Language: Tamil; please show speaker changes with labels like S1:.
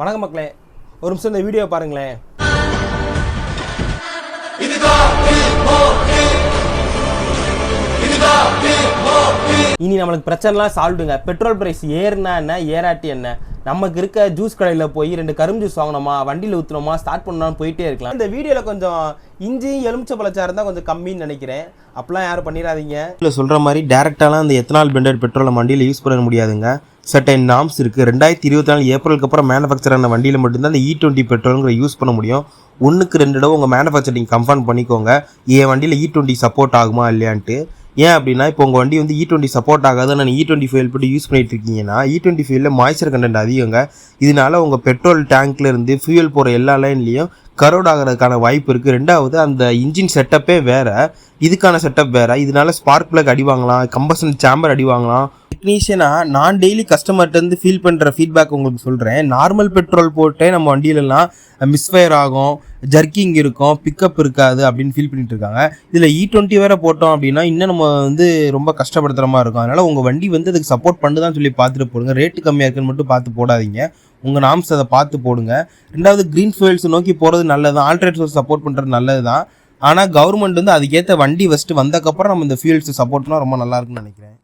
S1: வணக்கம் மக்களே, ஒரு நிமிஷம் இந்த வீடியோ பாருங்களேன். இனி நம்மளுக்கு பிரச்சனைலாம் சால்வ்டுங்க. பெட்ரோல் பிரைஸ் ஏறுனா என்ன, ஏறாட்டி என்ன, நமக்கு இருக்க ஜூஸ் கடையில் போய் 2 கரும்பு ஜூஸ் வாங்கினோமா, வண்டியில் ஊற்றினோமா, ஸ்டார்ட் பண்ணோம்னு போயிட்டே இருக்கலாம். இந்த வீடியோவில் கொஞ்சம் இஞ்சி எலுமிச்சை பழச்சாறு இருந்தால் கொஞ்சம் கம்மின்னு நினைக்கிறேன். அப்பெல்லாம் யாரும் பண்ணிடாதீங்க. இல்லை சொல்கிற மாதிரி டேரெக்டாலாம் அந்த எத்தனால் பிளெண்டட் பெட்ரோலை வண்டியில் யூஸ் பண்ண முடியாதுங்க. சர்டைன் நார்ம்ஸ் இருக்குது. 2024 ஏப்ரலுக்கு அப்புறம் மேனுஃபேக்சர் ஆன வண்டியில் மட்டும்தான் அந்த E20 பெட்ரோலுங்கிற யூஸ் பண்ண முடியும். 1க்கு 2 தடவை உங்கள் மேனுஃபேக்சரிங் கன்ஃபார்ம் பண்ணிக்கோங்க, என் வண்டியில் E20 சப்போர்ட் ஆகுமா இல்லையான்ட்டு. ஏன் அப்படின்னா, இப்போ உங்கள் வண்டி வந்து E20 சப்போர்ட் ஆகாது, நான் E20 ஃபியூல் போட்டு யூஸ் பண்ணிட்டு இருக்கீங்கன்னா, E20 ஃபியூலில் மாய்ச்சர் கண்டென்ட் அதிகங்க. இதனால உங்கள் பெட்ரோல் டேங்க்லேருந்து ஃபியூல் போகிற எல்லா லைன்லேயும் கரோட் ஆகிறதுக்கான வாய்ப்பு இருக்குது. 2வது, அந்த இன்ஜின் செட்டப்பே வேறு, இதுக்கான செட்டப் வேறு. இதனால ஸ்பார்க் பிளக் அடி வாங்கலாம், கம்பஷன் சேம்பர் அடி வாங்கலாம். டெக்னீஷியனாக நான் டெய்லி கஸ்டமர்கிட்டருந்து ஃபீல் பண்ணுற ஃபீட்பேக் உங்களுக்கு சொல்கிறேன். நார்மல் பெட்ரோல் போட்டே நம்ம வண்டியிலலாம் மிஸ்ஃபயர் ஆகும், ஜர்க்கிங் இருக்கும், பிக்கப் இருக்காது அப்படின்னு ஃபீல் பண்ணிட்டு இருக்காங்க. இதில் E20 வேறு போட்டோம் அப்படின்னா இன்னும் நம்ம வந்து ரொம்ப கஷ்டப்படுத்துகிற மாதிரி இருக்கும். அதனால் உங்கள் வண்டி வந்து அதுக்கு சப்போர்ட் பண்ணுதான் சொல்லி பார்த்துட்டு போடுங்க. ரேட்டு கம்மியாக இருக்குன்னு மட்டும் பார்த்து போடாதீங்க, உங்கள் நாம்ஸ் அதை பார்த்து போடுங்க. 2வது, க்ரீன் ஃபியூல்ஸ் நோக்கி போகிறது நல்லது தான், ஆல்டர்னேட் சோர்ஸ் சப்போர்ட் பண்ணுறது நல்லது தான். ஆனால் கவர்மெண்ட் வந்து அதுக்கேற்ற வண்டி ஃபஸ்ட்டு வந்ததுக்கப்புறம் நம்ம இந்த ஃபியூல்ஸை சப்போர்ட் பண்ணால் ரொம்ப நல்லாயிருக்குன்னு நினைக்கிறேன்.